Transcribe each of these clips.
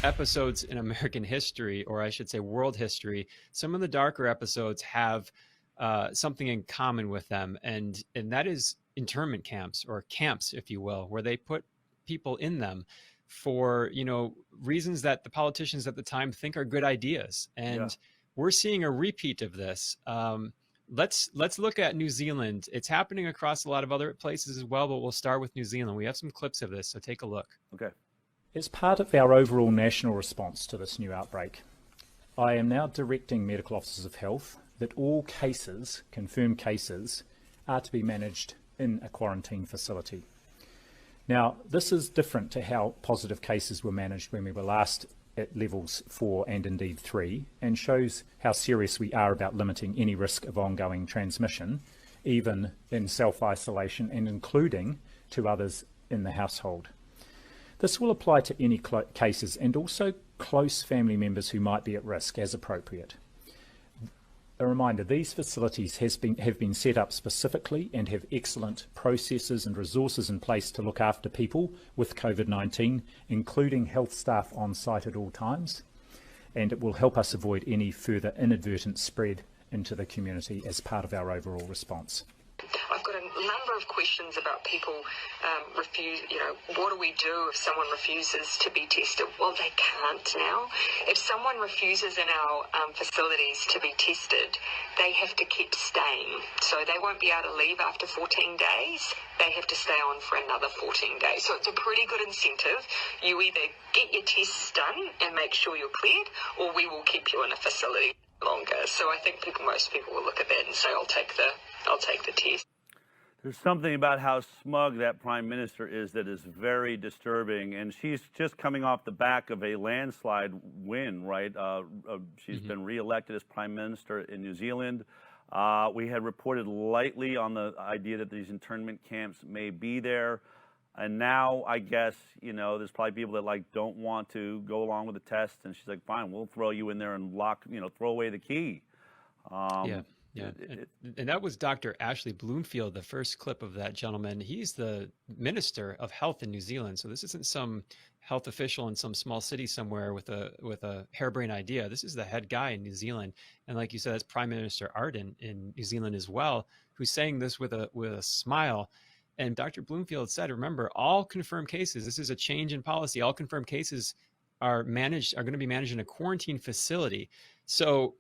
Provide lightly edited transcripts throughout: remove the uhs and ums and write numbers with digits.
episodes in American history, or I should say world history, some of the darker episodes have something in common with them, and that is internment camps, or camps, if you will, where they put people in them for, you know, reasons that the politicians at the time think are good ideas. And we're seeing a repeat of this. Let's look at New Zealand. It's happening across a lot of other places as well, but we'll start with New Zealand. We have some clips of this, so take a look. Okay. As part of our overall national response to this new outbreak, I am now directing medical officers of health that all cases, confirmed cases, are to be managed in a quarantine facility. Now, this is different to how positive cases were managed when we were last at levels 4 and indeed 3, and shows how serious we are about limiting any risk of ongoing transmission, even in self-isolation and including to others in the household. This will apply to any cases and also close family members who might be at risk as appropriate. A reminder, these facilities have been set up specifically and have excellent processes and resources in place to look after people with COVID-19, including health staff on site at all times, and it will help us avoid any further inadvertent spread into the community as part of our overall response. I've got a number of questions about people refuse, what do we do if someone refuses to be tested? Well, they can't now. If someone refuses in our facilities to be tested, they have to keep staying. So they won't be able to leave after 14 days. They have to stay on for another 14 days. So it's a pretty good incentive. You either get your tests done and make sure you're cleared, or we will keep you in a facility longer. So I think most people will look at that and say, I'll take the test. There's something about how smug that prime minister is that is very disturbing, and she's just coming off the back of a landslide win, right? She's been re-elected as prime minister in New Zealand. We had reported lightly on the idea that these internment camps may be there, and now I guess, there's probably people that don't want to go along with the test, and she's like, fine, we'll throw you in there and throw away the key. Yeah, and that was Dr. Ashley Bloomfield, the first clip of that gentleman. He's the Minister of Health in New Zealand. So this isn't some health official in some small city somewhere with a harebrained idea. This is the head guy in New Zealand. And like you said, that's Prime Minister Ardern in New Zealand as well, who's saying this with a smile. And Dr. Bloomfield said, remember, all confirmed cases, this is a change in policy, all confirmed cases are going to be managed in a quarantine facility. So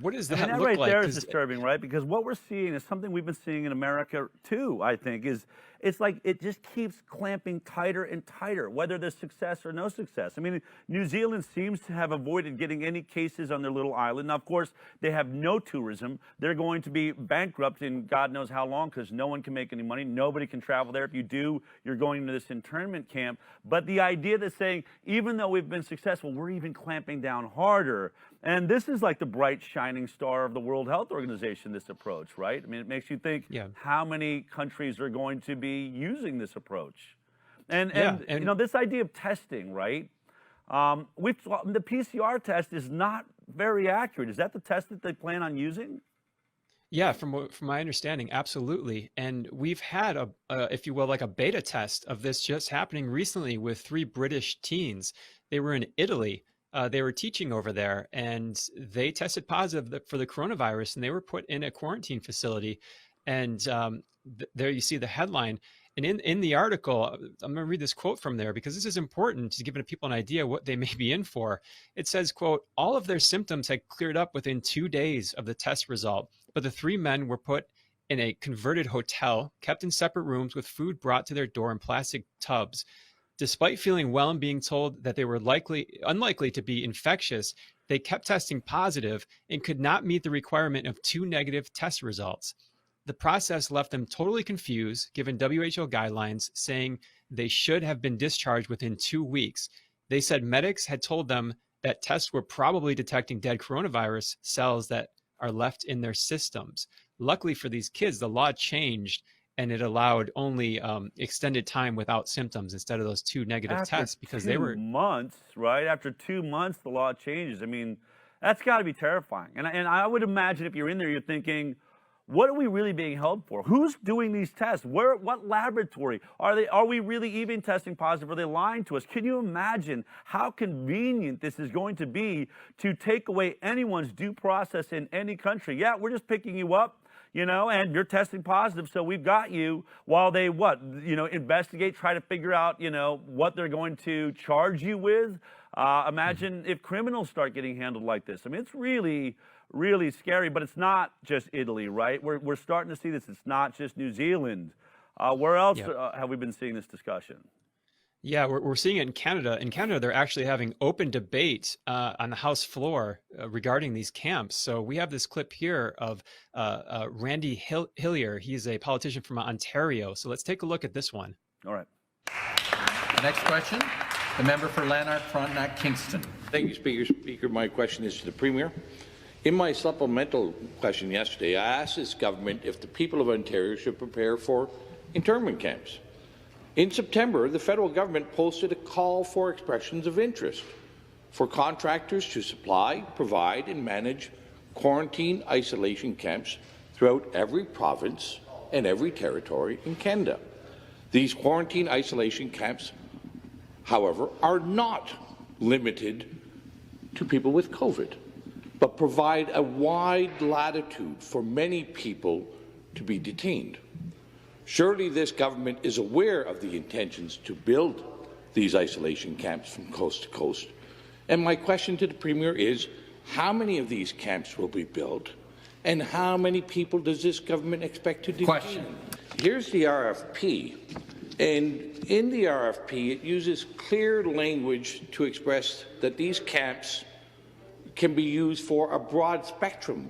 what does that look right like? There is disturbing, right? Because what we're seeing is something we've been seeing in America too, I think, is it's like it just keeps clamping tighter and tighter, whether there's success or no success. I mean, New Zealand seems to have avoided getting any cases on their little island. Now, of course, they have no tourism. They're going to be bankrupt in God knows how long because no one can make any money. Nobody can travel there. If you do, you're going to this internment camp. But the idea that's saying, even though we've been successful, we're even clamping down harder. And this is like the bright shining star of the World Health Organization, this approach, right? I mean, it makes you think how many countries are going to be using this approach. And this idea of testing, right? The PCR test is not very accurate. Is that the test that they plan on using? Yeah, from my understanding, absolutely. And we've had if you will, like a beta test of this just happening recently with 3 British teens. They were in Italy. They were teaching over there, and they tested positive for the coronavirus, and they were put in a quarantine facility. And there you see the headline. And in the article, I'm going to read this quote from there because this is important to give people an idea what they may be in for. It says, quote, all of their symptoms had cleared up within 2 days of the test result, but the 3 men were put in a converted hotel, kept in separate rooms with food brought to their door in plastic tubs. Despite feeling well and being told that they were unlikely to be infectious, they kept testing positive and could not meet the requirement of 2 negative test results. The process left them totally confused, given WHO guidelines saying they should have been discharged within 2 weeks. They said medics had told them that tests were probably detecting dead coronavirus cells that are left in their systems. Luckily for these kids, the law changed and it allowed only extended time without symptoms instead of those 2 negative tests because they were 2 months, right? After 2 months, the law changes. I mean, that's got to be terrifying. And I would imagine if you're in there, you're thinking, what are we really being held for? Who's doing these tests? Where, what laboratory? Are we really even testing positive? Are they lying to us? Can you imagine how convenient this is going to be to take away anyone's due process in any country? Yeah, we're just picking you up, you know, and you're testing positive, so we've got you, while they investigate, try to figure out, you know, what they're going to charge you with. Imagine if criminals start getting handled like this. I mean, it's really scary, but it's not just Italy, right? We're starting to see this. It's not just New Zealand. Where else have we been seeing this discussion? Yeah, we're seeing it in Canada. In Canada, they're actually having open debate on the House floor regarding these camps. So we have this clip here of Randy Hillier. He's a politician from Ontario. So let's take a look at this one. All right. The next question, the member for Lanark, Frontenac, Kingston. Thank you, Speaker. My question is to the Premier. In my supplemental question yesterday, I asked this government if the people of Ontario should prepare for internment camps. In September, the federal government posted a call for expressions of interest for contractors to supply, provide and manage quarantine isolation camps throughout every province and every territory in Canada. These quarantine isolation camps, however, are not limited to people with COVID, but provide a wide latitude for many people to be detained. Surely this government is aware of the intentions to build these isolation camps from coast to coast. And my question to the Premier is, how many of these camps will be built, and how many people does this government expect to detain? Question. Here's the RFP, and in the RFP it uses clear language to express that these camps can be used for a broad spectrum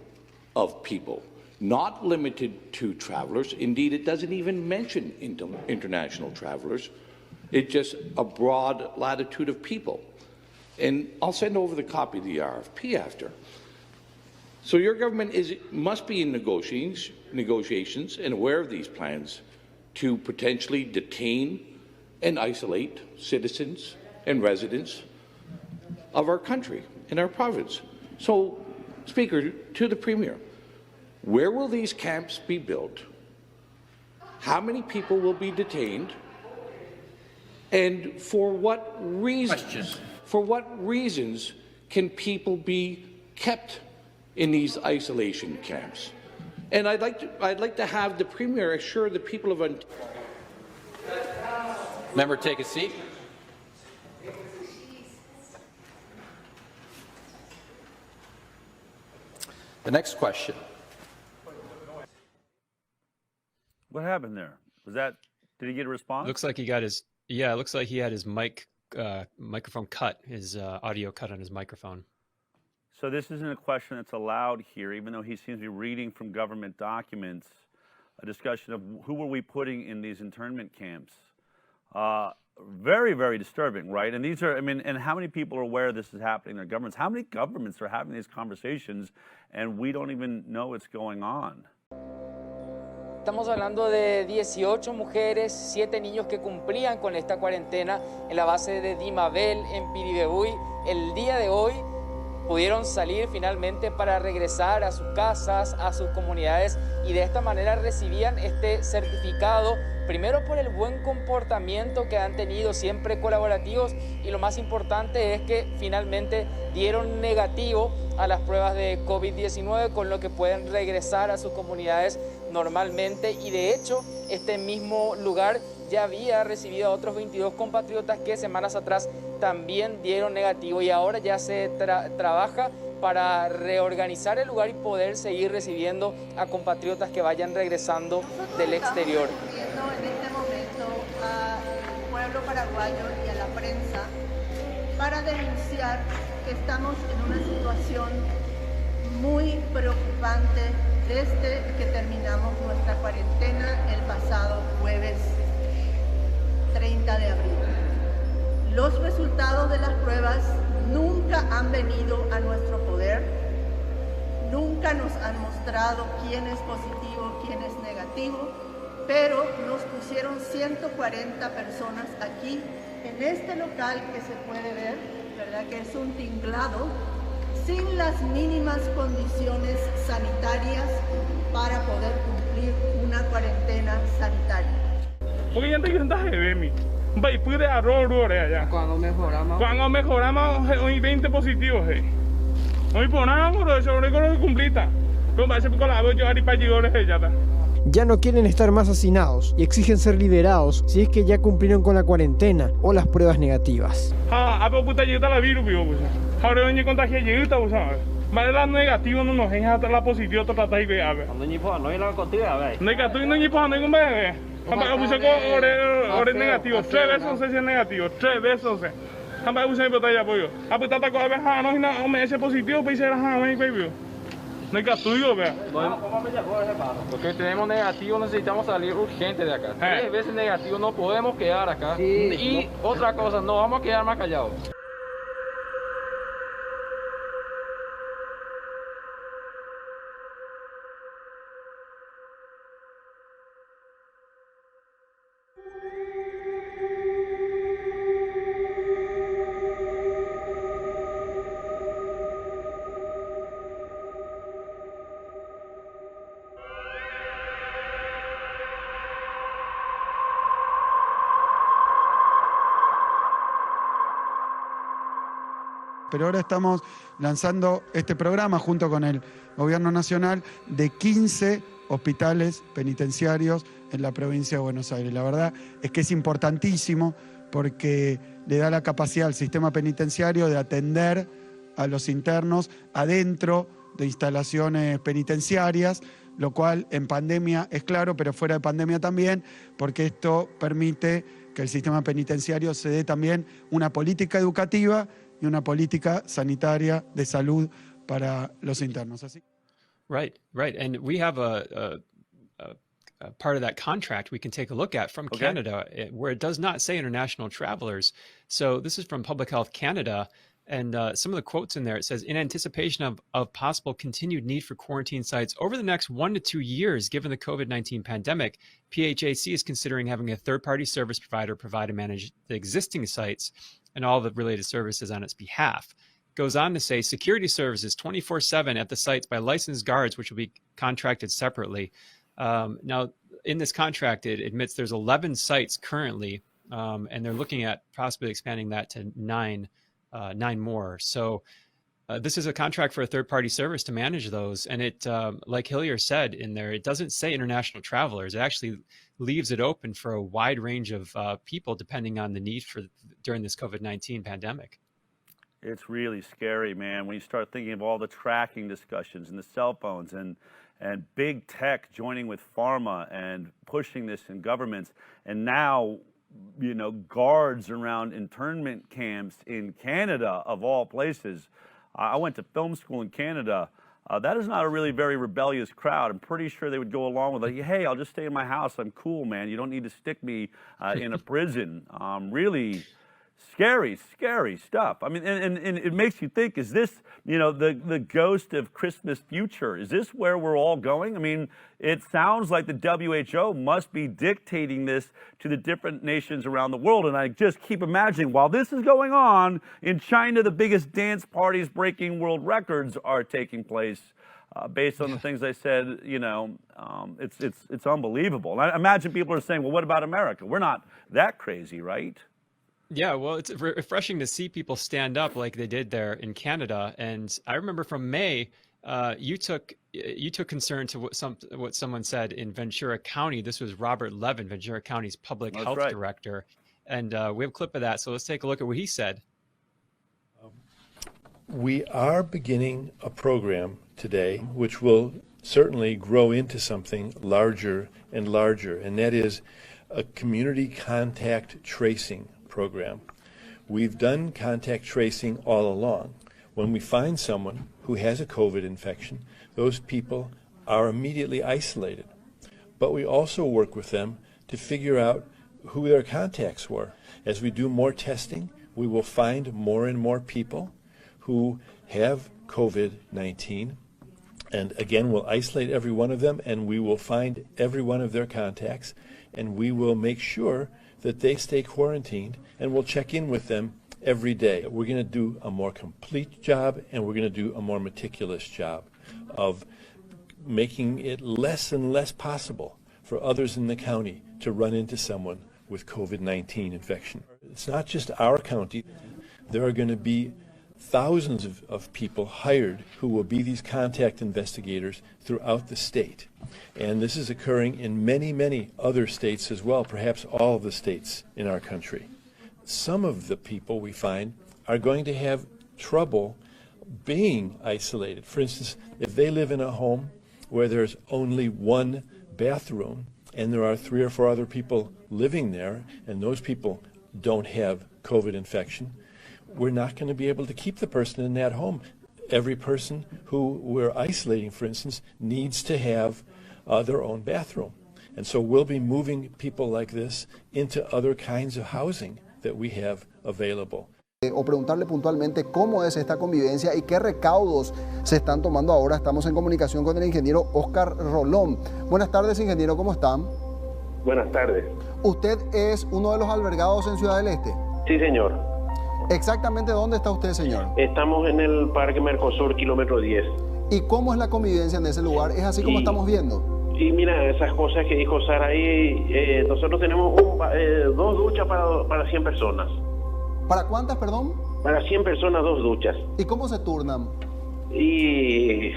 of people, not limited to travellers. Indeed, it doesn't even mention international travellers. It's just a broad latitude of people. And I'll send over the copy of the RFP after. So your government must be in negotiations and aware of these plans to potentially detain and isolate citizens and residents of our country, in our province. So, Speaker, to the Premier, where will these camps be built? How many people will be detained? And for what reasons? Question. For what reasons can people be kept in these isolation camps? And I'd like to have the Premier assure the people of Ontario. Member, take a seat. The next question. What happened there? Did he get a response? Looks like he got his, it looks like he had his microphone cut, his audio cut on his microphone. So this isn't a question that's allowed here, even though he seems to be reading from government documents, a discussion of who were we putting in these internment camps. Very, very disturbing, right? And these are, and how many people are aware this is happening in their governments? How many governments are having these conversations and we don't even know what's going on? Estamos hablando de 18 mujeres, 7 niños que cumplían con esta cuarentena en la base de Dimabel, en Piribebuy. El día de hoy pudieron salir finalmente para regresar a sus casas, a sus comunidades, y de esta manera recibían este certificado, primero por el buen comportamiento que han tenido, siempre colaborativos, y lo más importante es que finalmente dieron negativo a las pruebas de COVID-19, con lo que pueden regresar a sus comunidades normalmente. Y de hecho, este mismo lugar ya había recibido a otros 22 compatriotas que semanas atrás también dieron negativo, y ahora ya se trabaja para reorganizar el lugar y poder seguir recibiendo a compatriotas que vayan regresando del exterior. Estamos pidiendo en este momento al pueblo paraguayo y a la prensa para denunciar que estamos en una situación muy preocupante desde que terminamos nuestra cuarentena el pasado jueves 30 de abril. Los resultados de las pruebas nunca han venido a nuestro poder, nunca nos han mostrado quién es positivo, quién es negativo, pero nos pusieron 140 personas aquí, en este local que se puede ver, ¿verdad? Que es un tinglado, sin las mínimas condiciones sanitarias para poder cumplir una cuarentena sanitaria. Cuando mejoramos hoy 20 positivos. Hoy ponamos sobre con cumplita. Ya no quieren estar más hacinados y exigen ser liberados si es que ya cumplieron con la cuarentena o las pruebas negativas. Negativo no nos deja la positiva tratar de ver. Negativo, 3 veces se negativo, 3 veces se. Positivo, Porque tenemos negativo, necesitamos salir urgente de acá. 3 veces negativo, no podemos quedar acá. Y otra cosa, no vamos a quedar más callados. Pero ahora estamos lanzando este programa junto con el Gobierno Nacional de 15 hospitales penitenciarios en la provincia de Buenos Aires. La verdad es que es importantísimo porque le da la capacidad al sistema penitenciario de atender a los internos adentro de instalaciones penitenciarias, lo cual en pandemia es claro, pero fuera de pandemia también, porque esto permite que el sistema penitenciario se dé también una política educativa y una política sanitaria de salud para los internos. Así. Right. And we have a part of that contract we can take a look at from Canada, where it does not say international travelers. So this is from Public Health Canada. And some of the quotes in there, it says, in anticipation of possible continued need for quarantine sites over the next 1 to 2 years, given the COVID-19 pandemic, PHAC is considering having a third-party service provider provide and manage the existing sites and all the related services on its behalf. Goes on to say security services 24/7 at the sites by licensed guards, which will be contracted separately. Now, in this contract, it admits there's 11 sites currently, and they're looking at possibly expanding that to 9 more. So this is a contract for a third-party service to manage those. And it, like Hillier said in there, it doesn't say international travelers. It actually leaves it open for a wide range of people depending on the need for during this COVID-19 pandemic. It's really scary, man, when you start thinking of all the tracking discussions and the cell phones and big tech joining with pharma and pushing this in governments. And now, you know, guards around internment camps in Canada, of all places. I went to film school in Canada. That is not a really very rebellious crowd. I'm pretty sure they would go along with, like, hey, I'll just stay in my house. I'm cool, man. You don't need to stick me in a prison. Really scary stuff. I mean, and it makes you think, is this, you know, the ghost of Christmas future? Is this where we're all going? I mean, it sounds like the WHO must be dictating this to the different nations around the world. And I just keep imagining, while this is going on, in China, the biggest dance parties breaking world records are taking place. Based on the things I said, you know, it's unbelievable. And I imagine people are saying, well, what about America? We're not that crazy, right? Yeah, well, it's refreshing to see people stand up like they did there in Canada. And I remember from May, you took concern to what someone said in Ventura County. This was Robert Levin, Ventura County's public health director. And we have a clip of that. So let's take a look at what he said. We are beginning a program today which will certainly grow into something larger and larger, and that is a community contact tracing program. We've done contact tracing all along. When we find someone who has a COVID infection, those people are immediately isolated. But we also work with them to figure out who their contacts were. As we do more testing, we will find more and more people who have COVID-19. And again, we'll isolate every one of them, and we will find every one of their contacts, and we will make sure that they stay quarantined, and we'll check in with them every day. We're going to do a more complete job, and we're going to do a more meticulous job of making it less and less possible for others in the county to run into someone with COVID-19 infection. It's not just our county. There are going to be thousands of people hired who will be these contact investigators throughout the state. And this is occurring in many, many other states as well, perhaps all of the states in our country. Some of the people we find are going to have trouble being isolated. For instance, if they live in a home where there's only one bathroom and there are 3 or 4 other people living there and those people don't have COVID infection, we're not going to be able to keep the person in that home. Every person who we're isolating, for instance, needs to have their own bathroom. And so we'll be moving people like this into other kinds of housing that we have available. O preguntarle puntualmente cómo es esta convivencia y qué recaudos se están tomando ahora. Estamos en comunicación con el ingeniero Oscar Rolón. Buenas tardes, ingeniero, ¿cómo están? Buenas tardes. ¿Usted es uno de los albergados en Ciudad del Este? Sí, señor. ¿Exactamente dónde está usted, señor? Estamos en el Parque Mercosur, kilómetro 10. ¿Y cómo es la convivencia en ese lugar? ¿Es así como estamos viendo? Y mira, esas cosas que dijo Sara ahí, nosotros tenemos 2 duchas para 100 personas. ¿Para cuántas, perdón? Para 100 personas, 2 duchas. ¿Y cómo se turnan? Y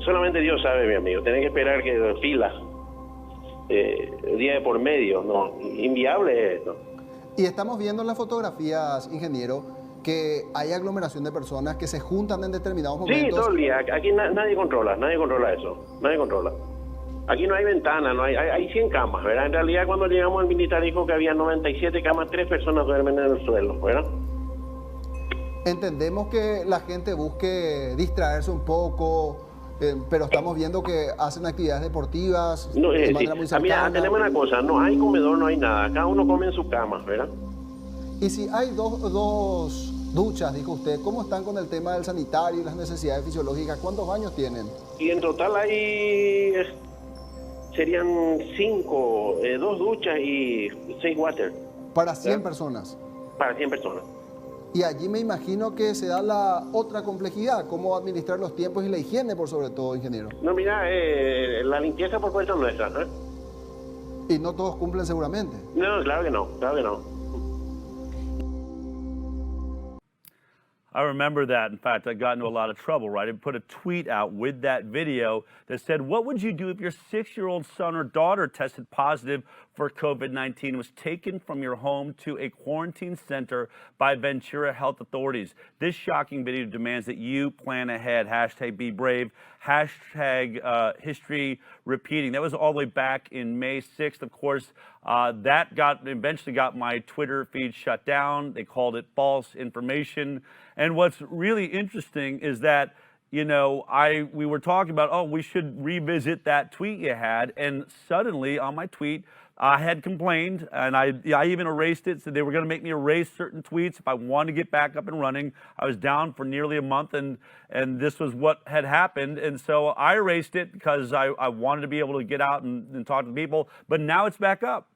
solamente Dios sabe, mi amigo. Tenés que esperar que fila. Día de por medio, no, inviable esto. Y estamos viendo en las fotografías, ingeniero, que hay aglomeración de personas que se juntan en determinados momentos. Sí, todo el día. Aquí nadie controla eso. Nadie controla. Aquí no hay ventana, hay 100 camas, ¿verdad? En realidad, cuando llegamos, el militar dijo que había 97 camas, 3 personas duermen en el suelo, ¿verdad? Entendemos que la gente busque distraerse un poco, pero estamos viendo que hacen actividades deportivas No, de sí. manera muy cercana. Mira, tenemos una cosa, no hay comedor, no hay nada. Cada uno come en su cama, ¿verdad? Y si hay dos duchas, dijo usted, ¿cómo están con el tema del sanitario y las necesidades fisiológicas? ¿Cuántos baños tienen? Y en total hay... serían 5, 2 duchas y 6 water. Para 100 personas. Para 100 personas. Y allí me imagino que se da la otra complejidad, cómo administrar los tiempos y la higiene por sobre todo, ingeniero. No, mira, la limpieza por cuenta nuestra, ¿eh? Y no todos cumplen seguramente. No, claro que no, claro que no. I remember that. In fact, I got into a lot of trouble, right? I put a tweet out with that video that said, what would you do if your 6-year-old son or daughter tested positive for COVID-19 and was taken from your home to a quarantine center by Ventura health authorities? This shocking video demands that you plan ahead. Hashtag be brave. Hashtag history repeating. That was all the way back in May 6th. Of course, that eventually got my Twitter feed shut down. They called it false information. And what's really interesting is that, you know, we were talking about, oh, we should revisit that tweet you had. And suddenly on my tweet, I had complained, and I even erased it. So they were going to make me erase certain tweets if I wanted to get back up and running. I was down for nearly a month, and this was what had happened. And so I erased it because I wanted to be able to get out and talk to people. But now it's back up.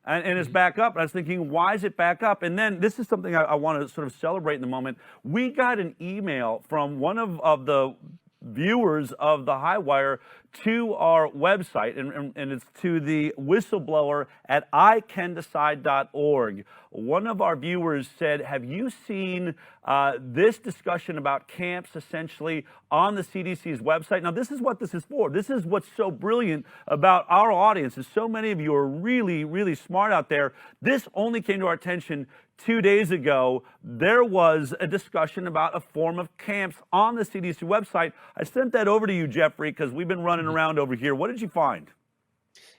And it's back up. And I was thinking, why is it back up? And then this is something I want to sort of celebrate in the moment. We got an email from one of the viewers of the Highwire to our website, and it's to the whistleblower at ICanDecide.org. One of our viewers said, have you seen this discussion about camps essentially on the CDC's website? Now, this is what this is for. This is what's so brilliant about our audience, is so many of you are really, really smart out there. This only came to our attention 2 days ago. There was a discussion about a form of camps on the CDC website. I sent that over to you, Jeffrey, because we've been running around over here. What did you find?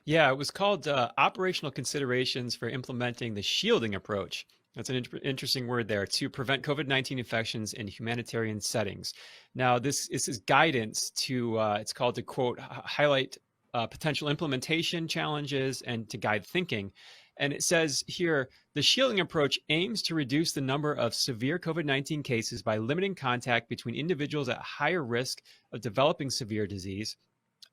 Yeah, it was called Operational Considerations for Implementing the Shielding Approach. That's an interesting word there, to prevent COVID-19 infections in humanitarian settings. Now, this is guidance to, it's called to, quote, highlight potential implementation challenges and to guide thinking. And it says here, the shielding approach aims to reduce the number of severe COVID-19 cases by limiting contact between individuals at higher risk of developing severe disease,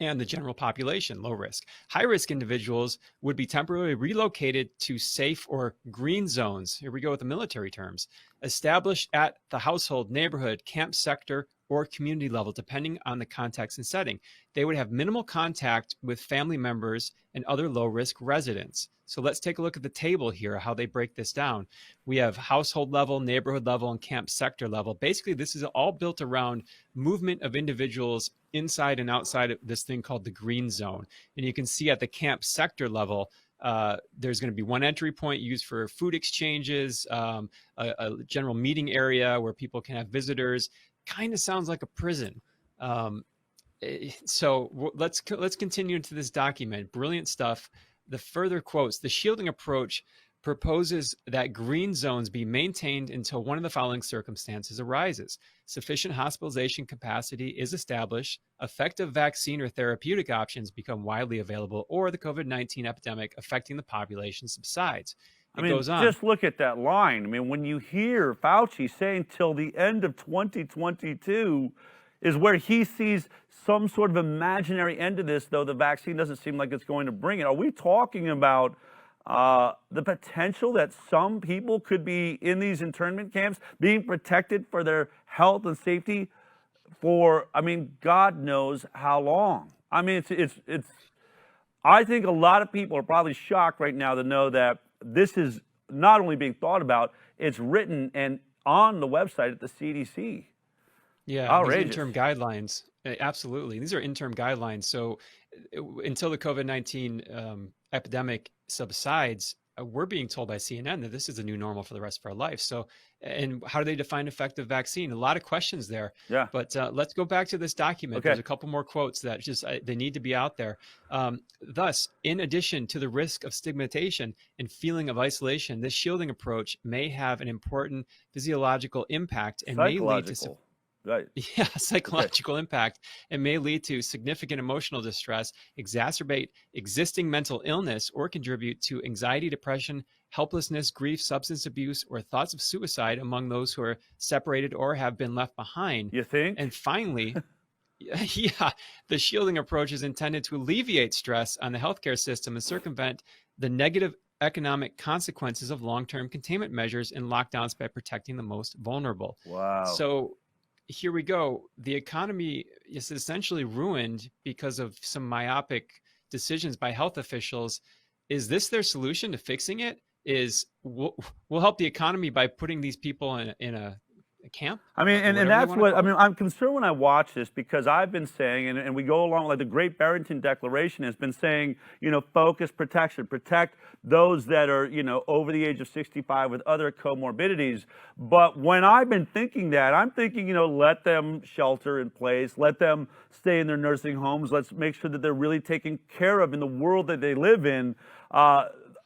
and the general population, low risk. High risk individuals would be temporarily relocated to safe or green zones. Here we go with the military terms, established at the household, neighborhood, camp sector, or community level, depending on the context and setting. They would have minimal contact with family members and other low risk residents. So let's take a look at the table here, how they break this down. We have household level, neighborhood level, and camp sector level. Basically, this is all built around movement of individuals inside and outside of this thing called the green zone. And you can see at the camp sector level, there's going to be one entry point used for food exchanges, a general meeting area where people can have visitors. Kind of sounds like a prison. So let's continue into this document. Brilliant stuff. The further quotes, the shielding approach proposes that green zones be maintained until one of the following circumstances arises. Sufficient hospitalization capacity is established, effective vaccine or therapeutic options become widely available, or the COVID-19 epidemic affecting the population subsides. It goes on. Just look at that line. I mean, when you hear Fauci saying till the end of 2022 is where he sees some sort of imaginary end to this, though the vaccine doesn't seem like it's going to bring it. Are we talking about the potential that some people could be in these internment camps being protected for their health and safety for, I mean, God knows how long? I mean, it's I think a lot of people are probably shocked right now to know that this is not only being thought about, it's written and on the website at the CDC. Yeah, outrageous. these are interim guidelines. Absolutely. These are interim guidelines. So until the COVID-19 epidemic subsides, we're being told by CNN that this is the new normal for the rest of our life. So, and how do they define effective vaccine? A lot of questions there. Yeah. But let's go back to this document. Okay. There's a couple more quotes that just they need to be out there. Thus, in addition to the risk of stigmatization and feeling of isolation, this shielding approach may have an important physiological impact and may lead to Right. yeah, psychological impact, and may lead to significant emotional distress, exacerbate existing mental illness, or contribute to anxiety, depression, helplessness, grief, substance abuse, or thoughts of suicide among those who are separated or have been left behind. You think? And finally, yeah, the shielding approach is intended to alleviate stress on the healthcare system and circumvent the negative economic consequences of long-term containment measures and lockdowns by protecting the most vulnerable. Wow. So here we go. The economy is essentially ruined because of some myopic decisions by health officials. Is this their solution to fixing it? We'll help the economy by putting these people in a camp? I mean, and that's what, I mean, I'm concerned when I watch this because I've been saying, and we go along, like the Great Barrington Declaration has been saying, you know, focus protection, protect those that are, you know, over the age of 65 with other comorbidities. But when I've been thinking that, I'm thinking, you know, let them shelter in place, let them stay in their nursing homes, let's make sure that they're really taken care of in the world that they live in.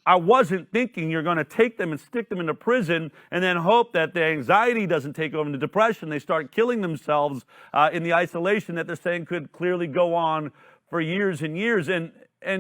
I wasn't thinking you're going to take them and stick them into prison and then hope that the anxiety doesn't take over and the depression. They start killing themselves in the isolation that they're saying could clearly go on for years and years. And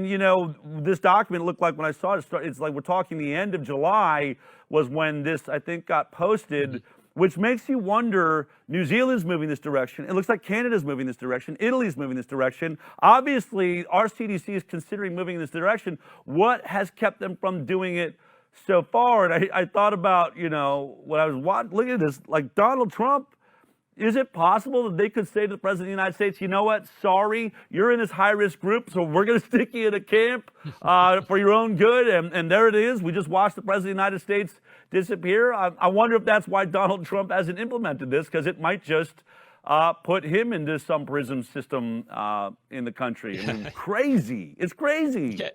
you know, this document looked like when I saw it, it's like we're talking the end of July was when this, I think, got posted, which makes you wonder, New Zealand's moving this direction. It looks like Canada's moving this direction. Italy's moving this direction. Obviously, our CDC is considering moving in this direction. What has kept them from doing it so far? And I thought about, you know, when I was looking at this, like Donald Trump, is it possible that they could say to the President of the United States, you know what, sorry, you're in this high-risk group, so we're going to stick you in a camp for your own good, and there it is. We just watched the President of the United States disappear. I wonder if that's why Donald Trump hasn't implemented this, because it might just put him into some prison system in the country. I mean, crazy. It's crazy. Yeah.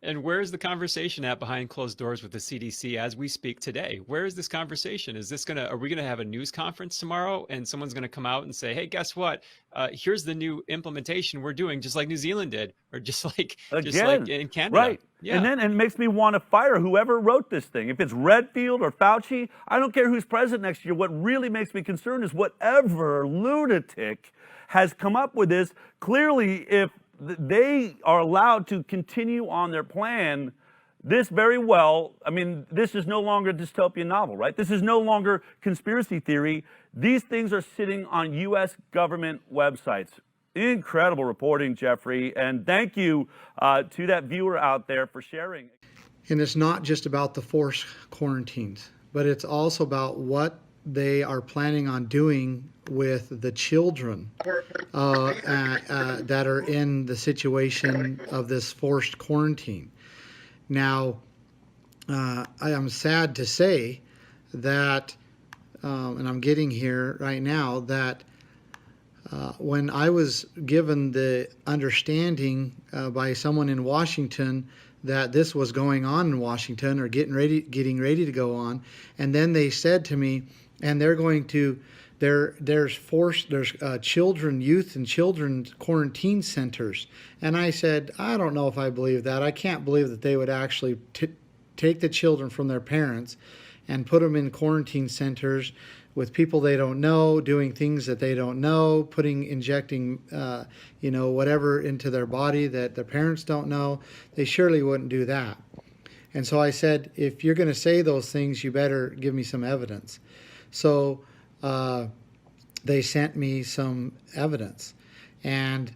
And where's the conversation at behind closed doors with the CDC as we speak today? Where is this conversation? Are we gonna have a news conference tomorrow and someone's gonna come out and say, hey, guess what? Here's the new implementation we're doing, just like New Zealand did, or just like in Canada. Right. Yeah. And then it makes me want to fire whoever wrote this thing. If it's Redfield or Fauci, I don't care who's president next year. What really makes me concerned is whatever lunatic has come up with this. Clearly, if they are allowed to continue on their plan, this very well, I mean, this is no longer a dystopian novel, right? This is no longer conspiracy theory. These things are sitting on U.S. government websites, Incredible reporting, Jeffrey, and thank you to that viewer out there for sharing. And it's not just about the forced quarantines, but it's also about what they are planning on doing with the children that are in the situation of this forced quarantine. Now, I am sad to say that, and I'm getting here right now, that when I was given the understanding by someone in Washington that this was going on in Washington or getting ready to go on, and then they said to me, and they're going to, there's children, youth and children's quarantine centers. And I said, I don't know if I believe that. I can't believe that they would actually take the children from their parents and put them in quarantine centers with people they don't know, doing things that they don't know, injecting, whatever into their body that their parents don't know. They surely wouldn't do that. And so I said, if you're going to say those things, you better give me some evidence. So they sent me some evidence, and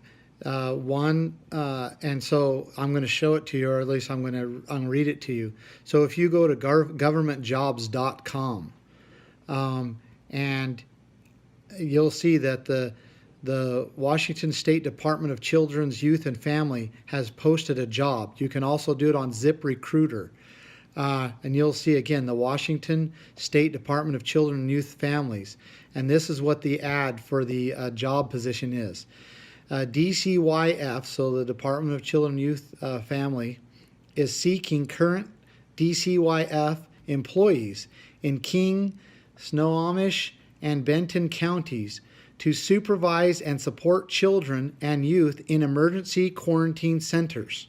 and so I'm going to show it to you, or at least I'm going to read it to you. So if you go to governmentjobs.com, and you'll see that the Washington State Department of Children's, Youth, and Family has posted a job. You can also do it on ZipRecruiter. And you'll see again the Washington State Department of Children and Youth Families. And this is what the ad for the job position is. DCYF, so the Department of Children and Youth Family, is seeking current DCYF employees in King, Snohomish, and Benton counties to supervise and support children and youth in emergency quarantine centers.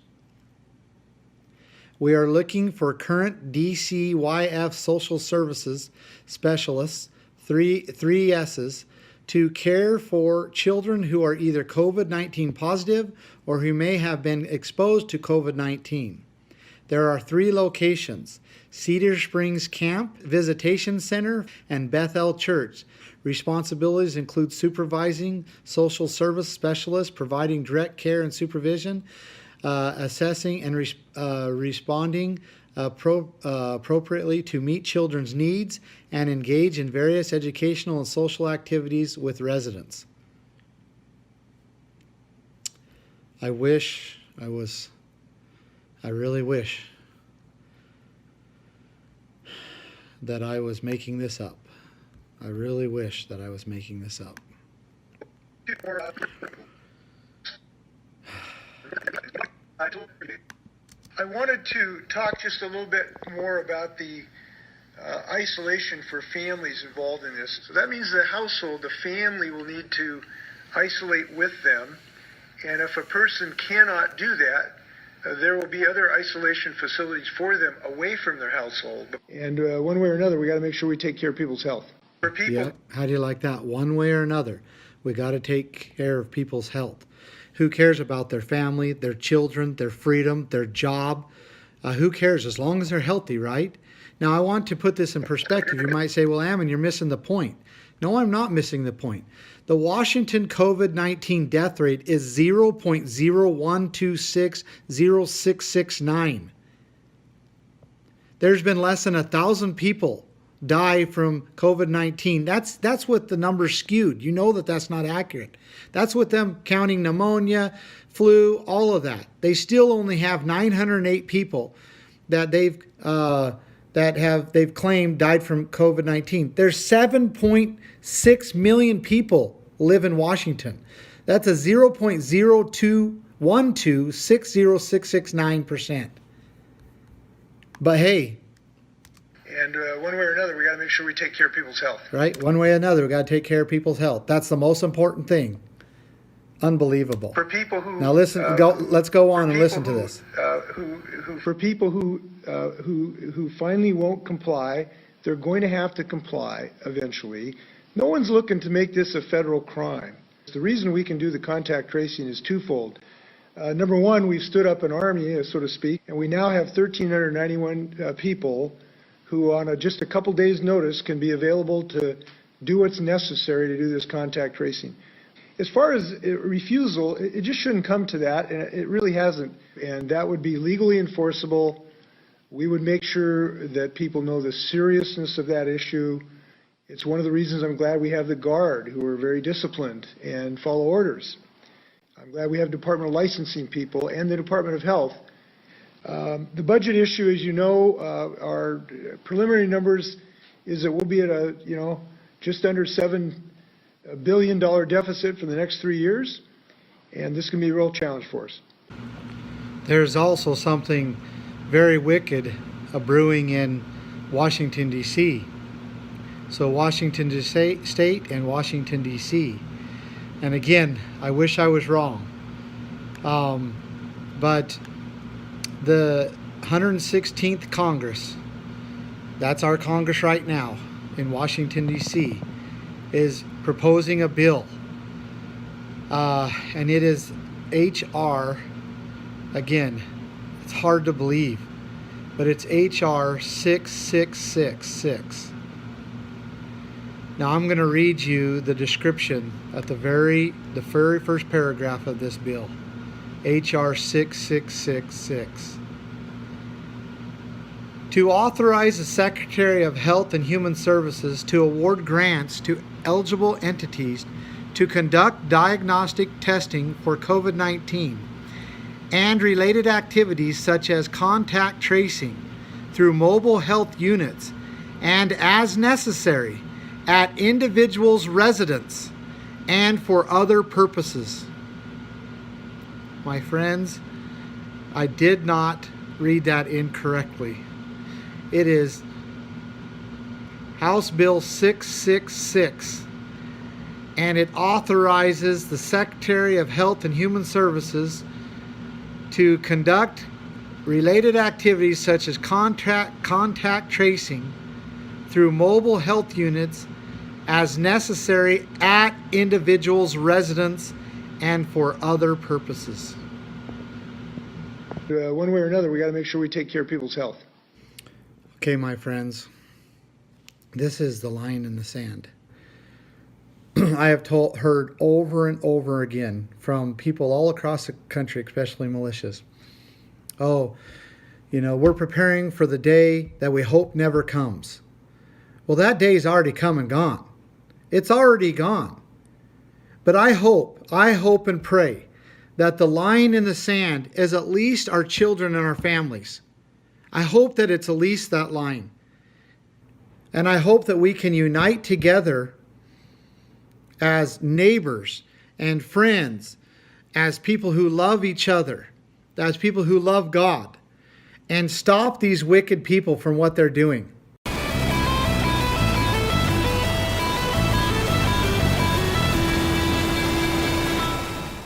We are looking for current DCYF social services specialists, three S's, to care for children who are either COVID-19 positive or who may have been exposed to COVID-19. There are 3 locations: Cedar Springs Camp, Visitation Center, and Bethel Church. Responsibilities include supervising social service specialists, providing direct care and supervision, assessing and responding appropriately to meet children's needs, and engage in various educational and social activities with residents. I really wish that I was making this up. I really wish that I was making this up. I wanted to talk just a little bit more about the isolation for families involved in this. So that means the household, the family, will need to isolate with them. And if a person cannot do that, there will be other isolation facilities for them away from their household. And one way or another, we got to make sure we take care of people's health. For people, yeah, how do you like that? One way or another, we got to take care of people's health. Who cares about their family, their children, their freedom, their job? Who cares as long as they're healthy, right? Now, I want to put this in perspective. You might say, well, Ammon, you're missing the point. No, I'm not missing the point. The Washington COVID-19 death rate is 0.01260669. There's been less than 1,000 people die from COVID-19. That's what the numbers skewed. You know that that's not accurate. That's with them counting pneumonia, flu, all of that. They still only have 908 people that they've claimed died from COVID-19. There's 7.6 million people live in Washington. That's a 0.0212606669%. But hey. And one way or another, we got to make sure we take care of people's health. Right? One way or another, we got to take care of people's health. That's the most important thing. Unbelievable. For people who now listen, let's go on and listen to this. For people who finally won't comply, they're going to have to comply eventually. No one's looking to make this a federal crime. The reason we can do the contact tracing is twofold. Number one, we've stood up an army, so to speak, and we now have 1,391 people who on just a couple days' notice can be available to do what's necessary to do this contact tracing. As far as refusal, it just shouldn't come to that, and it really hasn't. And that would be legally enforceable. We would make sure that people know the seriousness of that issue. It's one of the reasons I'm glad we have the Guard, who are very disciplined and follow orders. I'm glad we have Department of Licensing people and the Department of Health. The budget issue, as you know, our preliminary numbers is that we'll be at a, just under $7 billion deficit for the next 3 years, and this can be a real challenge for us. There's also something very wicked brewing in Washington, D.C. So Washington State and Washington, D.C. And again, I wish I was wrong. But the 116th Congress, that's our Congress right now in Washington, D.C., is proposing a bill. And it is H.R., again, it's hard to believe, but it's H.R. 6666. Now I'm going to read you the description at the very first paragraph of this bill. H.R. 6666. To authorize the Secretary of Health and Human Services to award grants to eligible entities to conduct diagnostic testing for COVID-19 and related activities such as contact tracing through mobile health units and as necessary at individuals' residence and for other purposes. My friends, I did not read that incorrectly. It is House Bill 666, and it authorizes the Secretary of Health and Human Services to conduct related activities such as contact tracing through mobile health units as necessary at individuals' residence and for other purposes. One way or another, we got to make sure we take care of people's health. Okay, my friends, this is the line in the sand. I have heard over and over again from people all across the country, especially militias. Oh, we're preparing for the day that we hope never comes. Well, that day's already come and gone. It's already gone. But I hope and pray that the line in the sand is at least our children and our families. I hope that it's at least that line. And I hope that we can unite together as neighbors and friends, as people who love each other, as people who love God, and stop these wicked people from what they're doing.